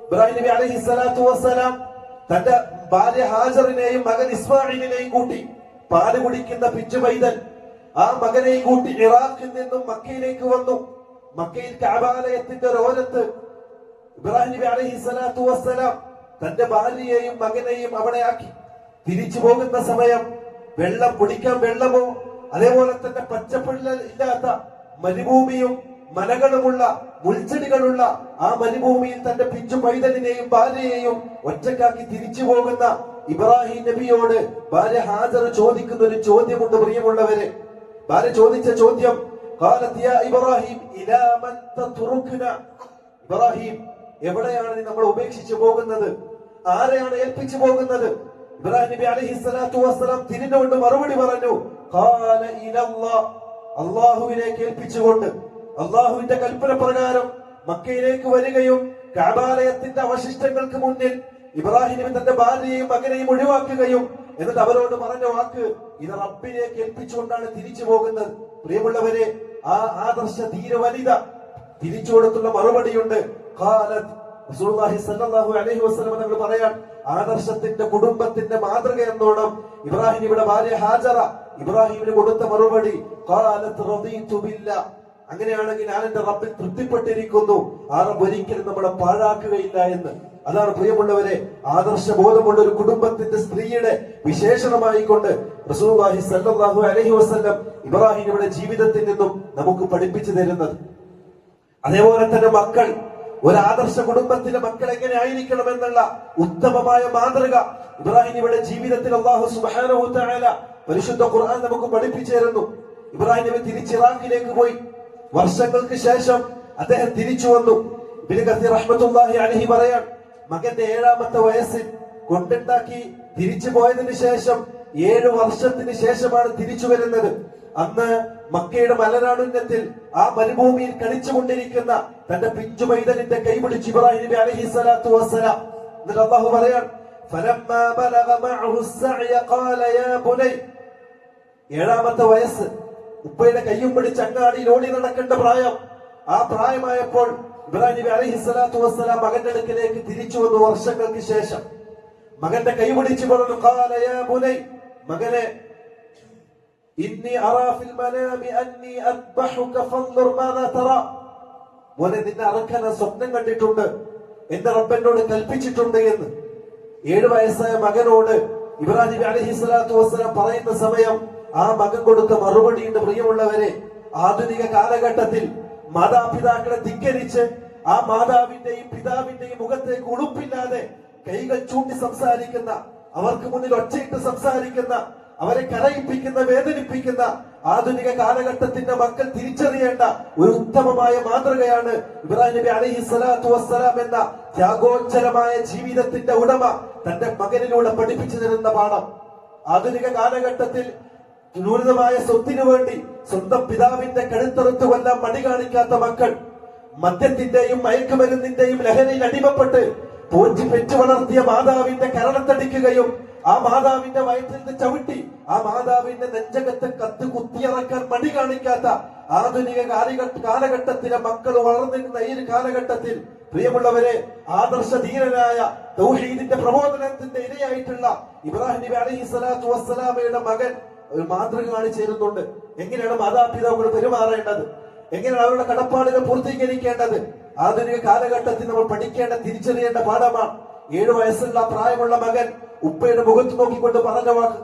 ഇബ്രാഹിം നബി അലൈഹി സ്വലാത്തു വസ്സലാം തന്റെ ഭാര്യ ഹാജറിനെയും മകൻ ഇസ്മായിലിനെയും കൂട്ടി, പാല് കുടിക്കുന്ന പിച്ചു പൈതൽ ആ മകനെയും കൂട്ടി ഇറാഖിൽ നിന്നും മക്കയിലേക്ക് വന്നു. മക്കയിൽ കഅബാലയത്തിന്റെ ഓരത്ത് ഇബ്രാഹിം നബി അലൈഹി സ്വലാത്തു വസ്സലാം തന്റെ ഭാര്യയെയും മകനെയും അവിടെ ആക്കി. തിരിച്ചു പോകുന്ന സമയം വെള്ളം കുടിക്കാൻ വെള്ളമോ, അതേപോലെ തന്നെ പച്ചപ്പുള്ള ഇല്ലാത്ത മരുഭൂമിയും മലകളുമുള്ള മുൾച്ചെടികളുള്ള ആ മരുഭൂമിയിൽ തന്റെ പിഞ്ചു പൈതലിനെയും ഭാര്യയെയും ഒറ്റക്കാക്കി തിരിച്ചു പോകുന്ന ഇബ്രാഹിം നബിയോട് ഭാര്യ ഹാജർ ചോദിക്കുന്ന ഒരു ചോദ്യമുണ്ട് പ്രിയമുള്ളവരെ. ഭാര്യ ചോദിച്ച ചോദ്യം, ഇബ്രാഹിം, എവിടെയാണ് നീ നമ്മൾ ഉപേക്ഷിച്ചു പോകുന്നത്? ആരെയാണ് ഏൽപ്പിച്ചു പോകുന്നത്? ഇബ്രാഹിം നബി അലൈഹി സ്വലാത്തു വസ്സലാം തിരിഞ്ഞുകൊണ്ട് മറുപടി പറഞ്ഞു, ഖാല ഇലല്ലാഹ്, അല്ലാഹുവിലേക്ക് ഏൽപ്പിച്ചുകൊണ്ട് അല്ലാഹുവിന്റെ കൽപ്പന പ്രകാരം മക്കയിലേക്ക് വരികയും കഅബാലയത്തിന്റെ അവശിഷ്ടങ്ങൾക്ക് മുന്നിൽ ഇബ്രാഹിം നബി തന്റെ ഭാര്യയെയും മകനെയും ഒഴിവാക്കുകയും എന്നിട്ട് അവരോട് പറഞ്ഞ വാക്ക് ഇത് റബ്ബിലേക്ക് ഏൽപ്പിച്ചുകൊണ്ടാണ് തിരിച്ചു പോകുന്നത്. പ്രിയമുള്ളവരെ, ആ ആദർശ ധീര വനിത തിരിച്ചു കൊടുത്തുള്ള മറുപടിയുണ്ട്. ഖാലത്, റസൂലുള്ളാഹി സ്വല്ലല്ലാഹു അലൈഹി വസല്ലം തങ്ങൾ പറയാൻ, ആദർശത്തിന്റെ കുടുംബത്തിന്റെ മാതൃക എന്നോണം ഇബ്രാഹിം നബിയുടെ ഭാര്യ ഹാജറ ഇബ്രാഹിമിന് കൊടുത്ത മറുപടി, ഖാലത് റദീതു ബില്ലാഹ്, അങ്ങനെയാണെങ്കിൽ ഞാൻ എന്റെ റബ്ബിൽ തൃപ്തിപ്പെട്ടിരിക്കുന്നു, ആ റബ്ബ് ഒരിക്കലും നമ്മളെ പാഴാക്കുകയില്ല എന്ന്. അതാണ് പ്രിയമുള്ളവരെ ആദർശബോധമുള്ള ഒരു കുടുംബത്തിന്റെ സ്ത്രീയുടെ വിശേഷണമായി കൊണ്ട് റസൂലുള്ളാഹി സ്വല്ലല്ലാഹു അലൈഹി വസല്ലം ഇബ്രാഹിം നബിയുടെ ജീവിതത്തിൽ നിന്നും നമുക്ക് പഠിപ്പിച്ചു തരുന്നത്. അതേപോലെ തന്നെ മക്കൾ, ഒരു ആദർശ കുടുംബത്തിലെ മക്കൾ എങ്ങനെ ആയിരിക്കണം എന്നുള്ള ഉത്തമമായ മാതൃക ഇബ്രാഹിം നബിയുടെ ജീവിതത്തിൽ അല്ലാഹു സുബ്ഹാനഹു വ തആല പരിശുദ്ധ ഖുർആൻ നമുക്ക് പഠിപ്പിച്ചു തരുന്നു. ഇബ്രാഹിം നബി തിരിച്ച് ഇറാഖിലേക്ക് പോയി. വർഷങ്ങൾക്ക് ശേഷം അദ്ദേഹം തിരിച്ചു വന്നു. ഇബ്നു കസീർ റഹ്മത്തുള്ളാഹി അലൈഹി പറയാൻ, മകന്റെ 7ാമത്തെ വയസ്സിൽ കൊണ്ടുണ്ടാക്കി തിരിച്ചു പോയതിനു ശേഷം 7 വർഷത്തിന് ശേഷമാണ് തിരിച്ചു വരുന്നത്. അന്ന് മക്കയുടെ മലനാടുന്നത്തിൽ ആ മരുഭൂമിയിൽ കളിച്ചുകൊണ്ടിരിക്കുന്ന തന്റെ പിഞ്ചു പൈതലിന്റെ കൈപിടിച്ച് ഇബ്രാഹിം നബി അലൈഹി സ്വലാത്തു വസ്സലാം. എന്നിട്ട് അല്ലാഹു പറയാൻ, ഫലമ്മാ ബലഗ മഅഹു السعي قال يا بني, 7ാമത്തെ വയസ്സ്, ഉപ്പയുടെ കയ്യും പിടിച്ച് അങ്ങാടിയിൽ ഓടി നടക്കേണ്ട പ്രായം. ആ പ്രായമായപ്പോൾ ഇബ്രാഹിം നബി അലൈഹി സ്വലാത്തു വസ്സലാം മകന്റെ അടുക്കിലേക്ക് തിരിച്ചു വന്നു. വർഷങ്ങൾക്ക് ശേഷം മകന്റെ കൈ പിടിച്ച് പറഞ്ഞു, ഖാല യാ ബുനൈ, മകനെ, ഇന്നി അറാ ഫിൽ മനാമി അന്നി അദ്ബഹുക ഫൻദുർ മാദാ തറാ. മോനെ, നിന്നെ അറക്കാൻ സ്വപ്നം കണ്ടിട്ടുണ്ട്, എന്റെ റബ്ബനോട് കൽപ്പിച്ചിട്ടുണ്ട് എന്ന് 7 വയസ്സായ മകനോട് ഇബ്രാഹിം നബി അലൈഹിസ്സലാത്തു വസ്സലാം പറയുന്ന സമയം ആ മകൻ കൊടുത്ത മറുപടിയുണ്ട്. പ്രിയമുള്ളവരെ, ആധുനിക കാലഘട്ടത്തിൽ മാതാപിതാക്കളെ ധിക്കരിച്ച് ആ മാതാവിന്റെയും പിതാവിന്റെയും മുഖത്തേക്ക് ഉളുപ്പില്ലാതെ കൈകൾ ചൂണ്ടി സംസാരിക്കുന്ന, അവർക്ക് മുന്നിൽ ഒച്ചയിട്ട് സംസാരിക്കുന്ന, അവരെ കരയിപ്പിക്കുന്ന, വേദനിപ്പിക്കുന്ന ആധുനിക കാലഘട്ടത്തിന്റെ മക്കൾ തിരിച്ചറിയേണ്ട ഒരു ഉത്തമമായ മാതൃകയാണ് ഇബ്രാഹിം നബി അലൈഹിസ്സലാത്തു വസ്സലാം എന്ന ത്യാഗോജ്ജലമായ ജീവിതത്തിന്റെ ഉടമ തന്റെ മകനിലൂടെ പഠിപ്പിച്ചു തരുന്ന പാഠം. ആധുനിക കാലഘട്ടത്തിൽ ന്യൂനമായ സ്വത്തിനു വേണ്ടി സ്വന്തം പിതാവിന്റെ കഴുത്തറുത്ത് കൊല്ലാൻ മടി കാണിക്കാത്ത മക്കൾ, മദ്യത്തിന്റെയും മയക്കുമരുന്നിന്റെയും ലഹരിയിൽ അടിമപ്പെട്ട് പോറ്റി പെറ്റു വളർത്തിയ മാതാവിന്റെ കരണത്തടിക്കുകയും ആ മാതാവിന്റെ വയറ്റിൽ നിന്ന് ചവിട്ടി ആ മാതാവിന്റെ നെഞ്ചകത്ത് കത്ത് കുത്തിയിറക്കാൻ മടി കാണിക്കാത്ത ആധുനിക കാലഘട്ടത്തിലെ മക്കൾ വളർന്നിരുന്ന ഈ കാലഘട്ടത്തിൽ പ്രിയമുള്ളവരെ, ആദർശധീരനായ തൗഹീദിന്റെ പ്രബോധനത്തിന്റെ ഇരയായിട്ടുള്ള ഇബ്രാഹിം നബി അലൈഹിസ്സലാത്തു വസ്സലാമയുടെ മകൻ ഒരു മാതൃക കാണിച്ചിരുന്നുണ്ട്. എങ്ങനെയാണ് മാതാപിതാക്കൾ പെരുമാറേണ്ടത്, എങ്ങനെയാണ് അവരുടെ കടപ്പാടുകൾ പൂർത്തീകരിക്കേണ്ടത്, ആധുനിക കാലഘട്ടത്തിൽ നമ്മൾ പഠിക്കേണ്ട, തിരിച്ചറിയേണ്ട പാഠമാണ്. 7 വയസ്സുള്ള പ്രായമുള്ള മകൻ ഉപ്പയുടെ മുഖത്ത് നോക്കിക്കൊണ്ട് പറഞ്ഞ വാക്ക്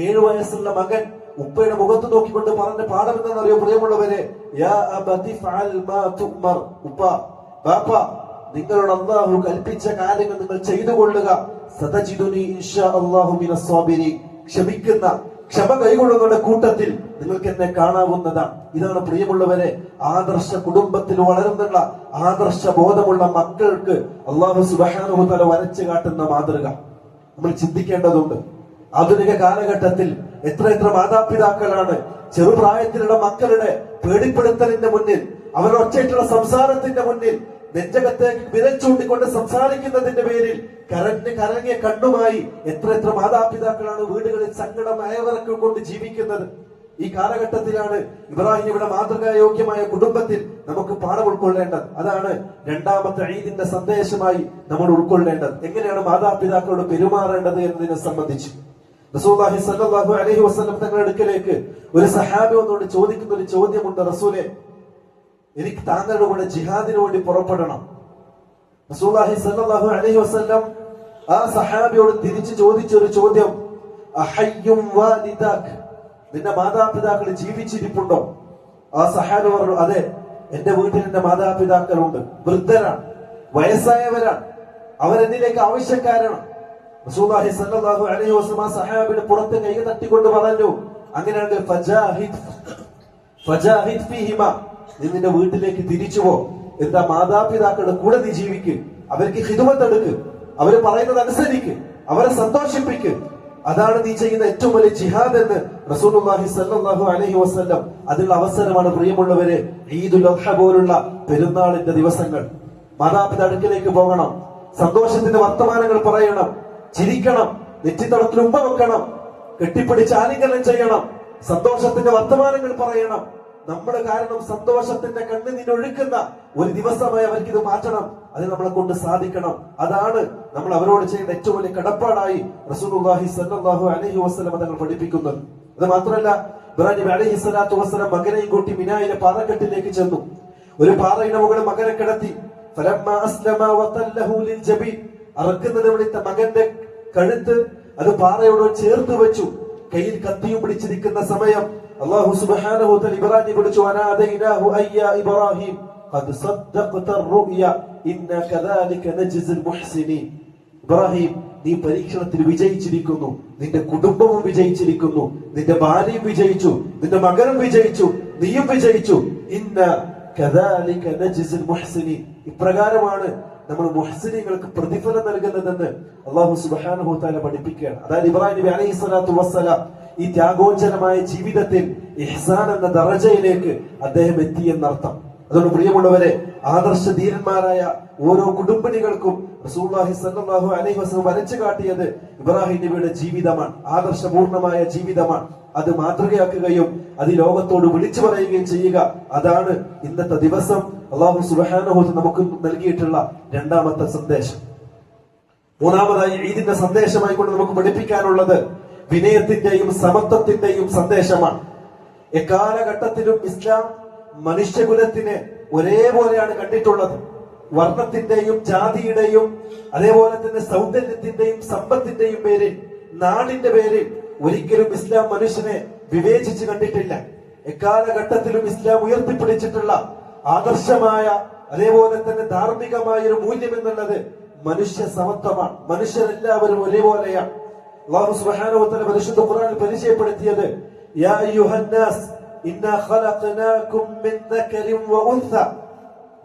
7 വയസ്സുള്ള മകൻ ഉപ്പയുടെ മുഖത്ത് നോക്കിക്കൊണ്ട് പറഞ്ഞ പാഠം എന്താണെന്നറിയോ പ്രിയമുള്ളവരെ? ഉപ്പ, ബാപ്പ, നിങ്ങളോട് അല്ലാഹു കൽപ്പിച്ച കാര്യങ്ങൾ നിങ്ങൾ ചെയ്തു കൊള്ളുക. സതജിദുനി ഇൻഷാ അല്ലാഹു മിനസ് സ്വാബിരീൻ. ക്ഷമിക്കുന്ന, ക്ഷമ കൈകൊള്ളുന്നവരുടെ കൂട്ടത്തിൽ നിങ്ങൾക്ക് എന്നെ കാണാവുന്നതാണ്. ഇതാണ് പ്രിയമുള്ളവരെ ആദർശ കുടുംബത്തിൽ വളരുന്നുള്ള ആദർശ ബോധമുള്ള മക്കൾക്ക് അല്ലാഹു സുബ്ഹാനഹു വ തആല വരച്ചു കാട്ടുന്ന മാതൃക നമ്മൾ ചിന്തിക്കേണ്ടതുണ്ട്. ആധുനിക കാലഘട്ടത്തിൽ എത്ര മാതാപിതാക്കളാണ് ചെറുപ്രായത്തിലുള്ള മക്കളുടെ പേടിപ്പെടുത്തലിന്റെ മുന്നിൽ, അവരുടെ ഒച്ചയിട്ടുള്ള സംസാരത്തിന്റെ മുന്നിൽ നെഞ്ചകത്തേക്ക് വിരൽ ചൂണ്ടിക്കൊണ്ട് സംസാരിക്കുന്നതിന്റെ പേരിൽ കരങ്ങിയ കണ്ണുമായി എത്ര മാതാപിതാക്കളാണ് വീടുകളിൽ സങ്കടം അയവിറക്കം കൊണ്ട് ജീവിക്കുന്നത്. ഈ കാലഘട്ടത്തിലാണ് ഇബ്രാഹിം ഇവിടെ മാതൃകായോഗ്യമായ കുടുംബത്തിൽ നമുക്ക് പാഠം ഉൾക്കൊള്ളേണ്ടത്. അതാണ് രണ്ടാമത്തെ ഈദിന്റെ സന്ദേശമായി നമ്മൾ ഉൾക്കൊള്ളേണ്ടത്. എങ്ങനെയാണ് മാതാപിതാക്കളോട് പെരുമാറേണ്ടത് എന്നതിനെ സംബന്ധിച്ച് റസൂലുള്ളാഹി സ്വല്ലല്ലാഹു അലൈഹി വസല്ലം തങ്ങളുടെ അടുക്കലേക്ക് ഒരു സഹാബി വന്നുകൊണ്ട് ചോദിക്കുന്ന ഒരു ചോദ്യമുണ്ട്. റസൂലേ, എനിക്ക് താങ്കളുടെ കൂടെ ജിഹാദിന് വേണ്ടി പുറപ്പെടണം. റസൂലുള്ളാഹി സ്വല്ലല്ലാഹു അലൈഹി വസല്ലം ആ സഹാബിയോട് തിരിച്ചു ചോദിച്ച ഒരു ചോദ്യം, അഹയ്യും വാലിദാക്, നിന്റെ മാതാപിതാക്കൾ ജീവിച്ചിരിപ്പുണ്ടോ? ആ സഹാബി പറഞ്ഞു, അതെ, എന്റെ വീട്ടിൽ എന്റെ മാതാപിതാക്കളുണ്ട്, വൃദ്ധരാണ്, വയസ്സായവരാണ്, അവരെന്നിലേക്ക് ആവശ്യക്കാരാണ്. റസൂലുള്ളാഹി സ്വല്ലല്ലാഹു അലൈഹി വസല്ലം ആ സഹാബിയുടെ പുറത്ത് കൈ തട്ടിക്കൊണ്ട് പറഞ്ഞു, അങ്ങനെയാണെങ്കിൽ ഫജാഹിദ് ഫീഹിമാ, നീ നിന്റെ വീട്ടിലേക്ക് തിരിച്ചു പോ, എന്താ മാതാപിതാക്കളുടെ കൂടെ നീ ജീവിക്ക്, അവർക്ക് ഖിദ്മത്ത് എടുക്ക്, അവര് പറയുന്നത് അനുസരിക്ക്, അവരെ സന്തോഷിപ്പിക്ക്. അതാണ് നീ ചെയ്യുന്ന ഏറ്റവും വലിയ ജിഹാദ് എന്ന് റസൂലുള്ളാഹി സ്വല്ലല്ലാഹു അലൈഹി വസല്ലം. അതിനുള്ള അവസരമാണ് പ്രിയമുള്ളവരെ ഈദുൽ അദ്ഹ പോലുള്ള പെരുന്നാളിന്റെ ദിവസങ്ങൾ. മാതാപിതാ അടുക്കലേക്ക് പോകണം, സന്തോഷത്തിന്റെ വർത്തമാനങ്ങൾ പറയണം, ചിരിക്കണം, നെറ്റിത്തടത്തിൽ ഉമ്മ വെക്കണം, കെട്ടിപ്പിടിച്ച് ആലിംഗനം ചെയ്യണം, സന്തോഷത്തിന്റെ വർത്തമാനങ്ങൾ പറയണം. നമ്മുടെ കാരണം സന്തോഷത്തിന്റെ കണ്ണുനീരൊഴുക്കുന്ന ഒരു ദിവസമായി അവർക്ക് ഇത് മാറ്റണം. അത് നമ്മളെ കൊണ്ട് സാധിക്കണം. അതാണ് നമ്മൾ അവരോട് ചെയ്യുന്ന ഏറ്റവും വലിയ കടപ്പാടായി റസൂലുള്ളാഹി സ്വല്ലല്ലാഹു അലൈഹി വസല്ലം തങ്ങൾ പഠിപ്പിക്കുന്നത്. അത് മാത്രമല്ല, ഇബ്രാഹിം നബി അലൈഹി സ്വലാത്തു വസ്സലാം മകനെയും കൂട്ടി മിനായിലെ പാറക്കെട്ടിലേക്ക് ചെന്നു. ഒരു പാറയുടെ മുകളിൽ മകനെ കിടത്തി. ഫലമ്മാ അസ്ലമ വതല്ലഹു ലിൽ ജബീൻ, അറക്കുന്നതിന് വേണ്ടി മകന്റെ കഴുത്ത് അത് പാറയോട് ചേർത്ത് വെച്ചു. കയ്യിൽ കത്തിയും പിടിച്ചിരിക്കുന്ന സമയം അല്ലാഹു സുബ്ഹാനഹു വ തആല ഇബ്രാഹിമിനെ വിളിച്ചു, അനാദൈനാഹു അയ്യാ ഇബ്രാഹിം ഖദ് സദ്ദഖത അർ-റുഅയ ഇന്നാ കദാലിക നജ്സിൽ മുഹ്സിനീൻ. ഇബ്രാഹിം, നീ പരീക്ഷണത്തിൽ വിജയിച്ചിരിക്കുന്നു, നിന്റെ കുടുംബവും വിജയിച്ചിരിക്കുന്നു, നിന്റെ ഭാര്യയും വിജയിച്ചു, നിന്റെ മകനും വിജയിച്ചു, നീയും വിജയിച്ചു. ഇന്നാ കദാലിക നജ്സിൽ മുഹ്സിനീൻ, ഇപ്രകാരമാണ് നമ്മൾ മുഹ്സിനീങ്ങൾക്ക് പ്രതിഫലം നൽകുന്നതെന്ന് അല്ലാഹു സുബ്ഹാനഹു വ തആല പഠിപ്പിക്കുകയാണ്. അതായത് ഇബ്രാഹിം നബി അലൈഹി സ്വലാത്തു വസ്സലാം ഈ ത്യാഗോജ്ജലമായ ജീവിതത്തിൽ ഇഹ്സാൻ എന്ന ദറജയിലേക്ക് അദ്ദേഹം എത്തി എന്നർത്ഥം. അതുകൊണ്ട് പ്രിയമുള്ളവരെ, ആദർശ ധീരന്മാരായ ഓരോ കുടുംബിനികൾക്കും റസൂലുള്ളാഹി സ്വല്ലല്ലാഹു അലൈഹി വസല്ലം വരച്ചു കാട്ടിയത് ഇബ്രാഹിം നബിയുടെ ജീവിതമാണ്, ആദർശപൂർണമായ ജീവിതമാണ്. അത് മാതൃകയാക്കുകയും അത് ലോകത്തോട് വിളിച്ചു പറയുകയും ചെയ്യുക, അതാണ് ഇന്നത്തെ ദിവസം അല്ലാഹു സുബ്ഹാനഹു വ തആല നമുക്ക് നൽകിയിട്ടുള്ള രണ്ടാമത്തെ സന്ദേശം. മൂന്നാമതായി ഈദിന്റെ സന്ദേശമായി കൊണ്ട് നമുക്ക് പഠിപ്പിക്കാനുള്ളത് വിനയത്തിന്റെയും സമത്വത്തിന്റെയും സന്ദേശമാണ്. എക്കാലഘട്ടത്തിലും ഇസ്ലാം മനുഷ്യകുലത്തിനെ ഒരേപോലെയാണ് കണ്ടിട്ടുള്ളത്. വർണ്ണത്തിന്റെയും ജാതിയുടെയും അതേപോലെ തന്നെ സൗന്ദര്യത്തിന്റെയും സമ്പത്തിന്റെയും പേരിൽ, നാടിന്റെ പേരിൽ ഒരിക്കലും ഇസ്ലാം മനുഷ്യനെ വിവേചിച്ച് കണ്ടിട്ടില്ല. എക്കാലഘട്ടത്തിലും ഇസ്ലാം ഉയർത്തിപ്പിടിച്ചിട്ടുള്ള ആദർശമായ അതേപോലെ തന്നെ ധാർമ്മികമായ ഒരു മൂല്യം എന്നുള്ളത് മനുഷ്യ സമത്വമാണ്. മനുഷ്യരെല്ലാവരും ഒരേപോലെയാണ്. അല്ലാഹു സുബ്ഹാനഹു വ തആല പരിശുദ്ധ ഖുർആനിൽ പരിചയപ്പെടുത്തിയത് യാ അയ്യുഹന്നാസ് ഇന്നാ ഖലഖനാകും മിൻ ദക്കരിൻ വ ഉൻസ,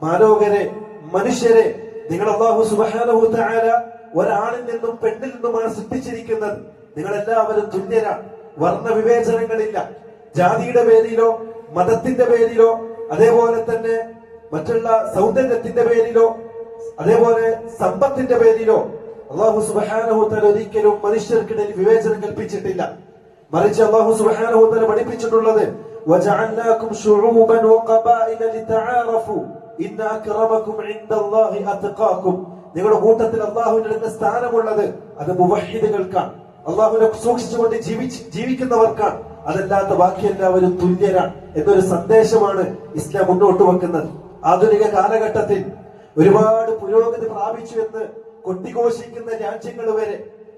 മാനവരെ, മനുഷ്യരെ, നിങ്ങൾ അല്ലാഹു സുബ്ഹാനഹു വ തആല ഒരാണിൽ നിന്നും പെണ്ണിൽ നിന്നുമാണ് സൃഷ്ടിച്ചിരിക്കുന്നത്. നിങ്ങൾ എല്ലാവരും തുല്യരാണ്. വർണ്ണ വിവേചനങ്ങളില്ല. ജാതിയുടെ പേരിലോ മതത്തിന്റെ പേരിലോ അതേപോലെ തന്നെ മറ്റുള്ള സൗന്ദര്യത്തിന്റെ പേരിലോ അതേപോലെ സമ്പത്തിന്റെ പേരിലോ അല്ലാഹു സുബ്ഹാനഹു വ തആല ഒരിക്കലും മനുഷ്യർക്കിടയിൽ വിവേചനം കൽപ്പിച്ചിട്ടില്ല. മറിച്ച് അല്ലാഹു സുബ്ഹാനഹു വ തആല പഠിപ്പിച്ചിട്ടുള്ളത് വജഅൽനാകും ശുഊബൻ വഖബാഇല ലിതആറഫു ഇന്ന അക്രമകും ഇൻദല്ലാഹി അത്ഖാകും. നിങ്ങളുടെ കൂട്ടത്തിൽ അല്ലാഹുവിന്റെ അടുത്ത് സ്ഥാനമുള്ളത് അത് മുവഹ്ഹിദുകൾക്കാണ്, അല്ലാഹുവിനെ സൂക്ഷിച്ചുകൊണ്ട് ജീവിക്കുന്നവർക്കാണ്. അതല്ലാത്ത ബാക്കി എല്ലാവരും തുല്യരാണ് എന്നൊരു സന്ദേശമാണ് ഇസ്ലാം മുന്നോട്ട് വെക്കുന്നത്. ആധുനിക കാലഘട്ടത്തിൽ ഒരുപാട് പുരോഗതി പ്രാപിച്ചു എന്ന് കൊട്ടിഘോഷിക്കുന്ന രാജ്യങ്ങൾ വരെ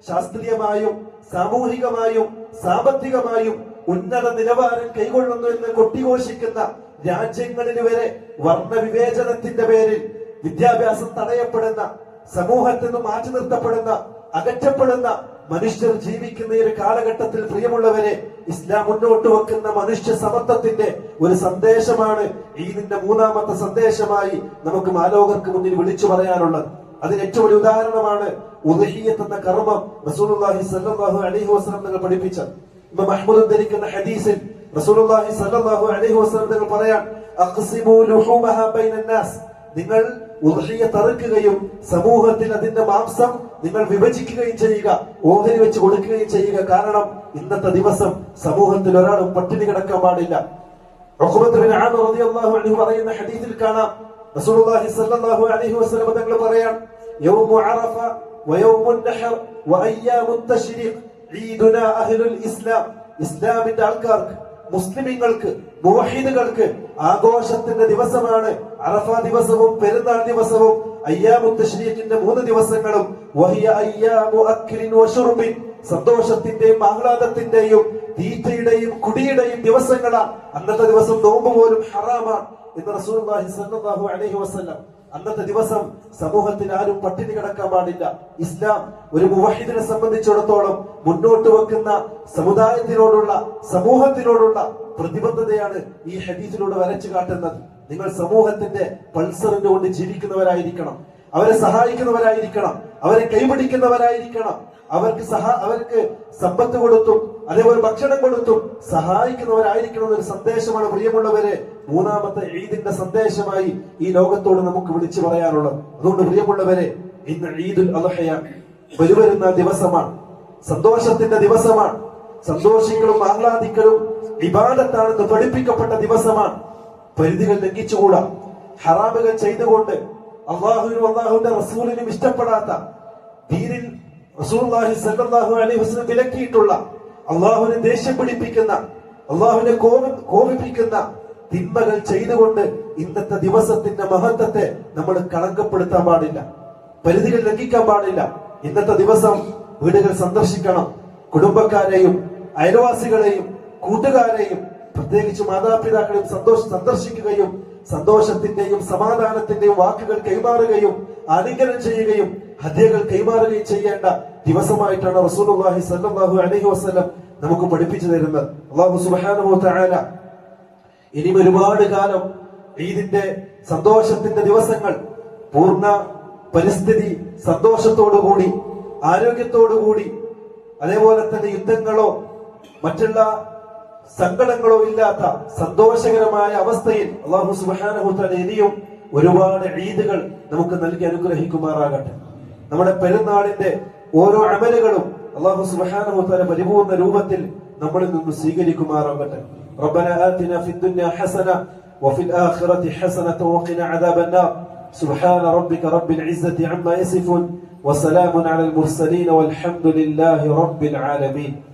ശാസ്ത്രീയമായും സാമൂഹികമായും സാമ്പത്തികമായും ഉന്നത നിലവാരം കൈകൊള്ളുന്നു എന്ന് കൊട്ടിഘോഷിക്കുന്ന രാജ്യങ്ങളിൽ വരെ വർണ്ണവിവേചനത്തിന്റെ പേരിൽ വിദ്യാഭ്യാസം തടയപ്പെടുന്ന, സമൂഹത്തിൽ നിന്ന് മാറ്റി നിർത്തപ്പെടുന്ന, അകറ്റപ്പെടുന്ന മനുഷ്യർ ജീവിക്കുന്ന ഈ ഒരു കാലഘട്ടത്തിൽ പ്രിയമുള്ളവരെ, ഇസ്ലാം മുന്നോട്ട് വെക്കുന്ന മനുഷ്യ സമത്വത്തിന്റെ ഒരു സന്ദേശമാണ് ഈദിന്റെ മൂന്നാമത്തെ സന്ദേശമായി നമുക്ക് മാലോകർക്ക് മുന്നിൽ വിളിച്ചു പറയാനുള്ളത്. അതിന് ഏറ്റവും ഒരു ഉദാഹരണമാണ് ഉദ്ഹിയ്യത്ത് എന്ന കർമ്മം റസൂലുള്ളാഹി സ്വല്ലല്ലാഹു അലൈഹി വസല്ലം തങ്ങൾ പഠിപ്പിച്ച ഇമാം അഹ്മദ് ഉദ്ധരിക്കുന്ന ഹദീസിൽ റസൂലുള്ളാഹി സ്വല്ലല്ലാഹു അലൈഹി വസല്ലം തങ്ങൾ പറയാൻ അഖ്സിമു ലുഹൂമഹാ ബൈനൻ നാസ്, നിങ്ങൾ ഉദ്ഹിയ്യത്ത് അറുക്കുകയും സമൂഹത്തിൽ അതിന്റെ മാംസം നിങ്ങൾ വിഭജിക്കുകയും ചെയ്യുക, ഓഹരി വെച്ച് കൊടുക്കുകയും ചെയ്യുക. കാരണം ഇന്നത്തെ ദിവസം സമൂഹത്തിൽ ഒരാളും പട്ടിണി കിടക്കാൻ പാടില്ല. ഉഖബത്ത് ബിൻ ആമിർ റളിയല്ലാഹു അൻഹു പറയുന്ന ഹദീസിൽ കാണാം റസൂലുള്ളാഹി സ്വല്ലല്ലാഹു അലൈഹി വസല്ലം തങ്ങൾ പറയാൻ യൗമു അറഫ വയൗമുൻ നഹർ വഅയ്യാമുൻ തശ്രീഖ് ഈദുനാ അഹ്ലുൽ ഇസ്ലാം. ഇസ്ലാമിന്റെ ആൾക്കാർക്ക്, മുസ്ലിമീങ്ങൾക്ക്, മുവഹ്ഹിദുകൾക്ക് ആഘോഷത്തിന്റെ ദിവസമാണ് അറഫ ദിവസവും പെരുന്നാൾ ദിവസവും അയ്യാമു തശ്രീഖിന്റെ 3 ദിവസങ്ങളും. വഹിയ അയ്യാമു അക്ലിൻ വശുർബിൻ, സന്തോഷത്തിന്റെയും ആഹ്ലാദത്തിന്റെയും തീറ്റയുടെയും കുടിയുടെയും ദിവസങ്ങളാണ്. അന്നത്തെ ദിവസം നോമ്പ് പോലും ഹറാമാണ് എന്ന് റസൂലുള്ളാഹി സ്വല്ലല്ലാഹു അലൈഹി വസല്ലം. അന്നത്തെ ദിവസം സമൂഹത്തിൽ ആരും പട്ടിണി കിടക്കാൻ പാടില്ല. ഇസ്ലാം ഒരു മുവഹ്ഹിദിനെ സംബന്ധിച്ചിടത്തോളം മുന്നോട്ട് വെക്കുന്ന സമുദായത്തിനോടുള്ള, സമൂഹത്തിനോടുള്ള പ്രതിബദ്ധതയാണ് ഈ ഹദീസിലൂടെ വരച്ചു കാട്ടുന്നത്. നിങ്ങൾ സമൂഹത്തിന്റെ പൾസറിന്റെ കൊണ്ട് ജീവിക്കുന്നവരായിരിക്കണം, അവരെ സഹായിക്കുന്നവരായിരിക്കണം, അവരെ കൈപിടിക്കുന്നവരായിരിക്കണം, അവർക്ക് സമ്പത്ത് കൊടുത്തും അതേപോലെ ഭക്ഷണം കൊടുത്തും സഹായിക്കുന്നവരായിരിക്കണം എന്നൊരു സന്ദേശമാണ് പ്രിയമുള്ളവരെ മൂന്നാമത്തെ ഈദിന്റെ സന്ദേശമായി ഈ ലോകത്തോട് നമുക്ക് വിളിച്ചു പറയാനുള്ളത്. അതുകൊണ്ട് പ്രിയമുള്ളവരെ, ഇന്ന് ഈദുൽ അദ്ഹയാണ്, വരുന്ന ദിവസമാണ്, സന്തോഷത്തിന്റെ ദിവസമാണ്. സന്തോഷിക്കലും ആഹ്ലാദിക്കലും ഇബാദത്താണെന്ന് പഠിപ്പിക്കപ്പെട്ട ദിവസമാണ്. പരിധികൾ ലംഘിച്ചുകൂടാ. ഹറാമുകൾ ചെയ്തുകൊണ്ട് അള്ളാഹുവിനും അള്ളാഹുവിന്റെ റസൂലിനും ഇഷ്ടപ്പെടാത്ത ദീനിൽ റസൂലുള്ളാഹി സ്വല്ലല്ലാഹു അലൈഹി വസല്ലം വിലക്കിയിട്ടുള്ള, അള്ളാഹുവിനെ ദേഷ്യം പിടിപ്പിക്കുന്ന, അള്ളാഹുവിനെ കോപിപ്പിക്കുന്ന തിന്മകൾ ചെയ്തുകൊണ്ട് ഇന്നത്തെ ദിവസത്തിന്റെ മഹത്വത്തെ നമ്മൾ കളങ്കപ്പെടുത്താൻ പാടില്ല, പരിധികൾ ലംഘിക്കാൻ പാടില്ല. ഇന്നത്തെ ദിവസം വീടുകൾ സന്ദർശിക്കണം. കുടുംബക്കാരെയും അയൽവാസികളെയും കൂട്ടുകാരെയും പ്രത്യേകിച്ച് മാതാപിതാക്കളെയും സന്ദർശിക്കുകയും സന്തോഷത്തിന്റെയും സമാധാനത്തിന്റെയും വാക്കുകൾ കൈമാറുകയും ആലിംഗനം ചെയ്യുകയും ഹദിയകൾ കൈമാറുകയും ചെയ്യേണ്ട ദിവസമായിട്ടാണ് റസൂലുള്ളാഹി സ്വല്ലല്ലാഹു അലൈഹി വസല്ലം നമുക്ക് പഠിപ്പിച്ചു തരുന്നത്. അല്ലാഹു സുബ്ഹാനഹു വ തആല ഇനി ഒരുപാട് കാലം ഈദിന്റെ സന്തോഷത്തിന്റെ ദിവസങ്ങൾ പൂർണ്ണ പരിസ്ഥിതി സന്തോഷത്തോടുകൂടി, ആരോഗ്യത്തോടുകൂടി, അതേപോലെ തന്നെ യുദ്ധങ്ങളോ മറ്റുള്ള സങ്കടങ്ങളോ ഇല്ലാത്ത സന്തോഷകരമായ അവസ്ഥയിൽ അല്ലാഹു സുബ്ഹാനഹു വ തആല ഇനിയും ഒരുപാട് ഈദുകൾ നമുക്ക് നൽകി അനുഗ്രഹിക്കുമാറാകട്ടെ. നമ്മുടെ പെരുന്നാളിന്റെ ഓരോ അമലുകളും അല്ലാഹു സുബ്ഹാനഹു വ തആല പരിപൂർണ്ണ രൂപത്തിൽ നമ്മളിൽ നിന്ന് സ്വീകരിക്കുമാറാകട്ടെ. റബ്ബനാ ആതിനാ ഫിദ്ദുനിയ ഹസന വഫിൽ ആഖിറതി ഹസനത വഖിനാ അദാബന്നാർ. സുബ്ഹാന റബ്ബിക റബ്ബിൽ ഇസ്സതി അമ്മാ യസിഫൂൻ وسلام على المرسلين والحمد لله رب العالمين.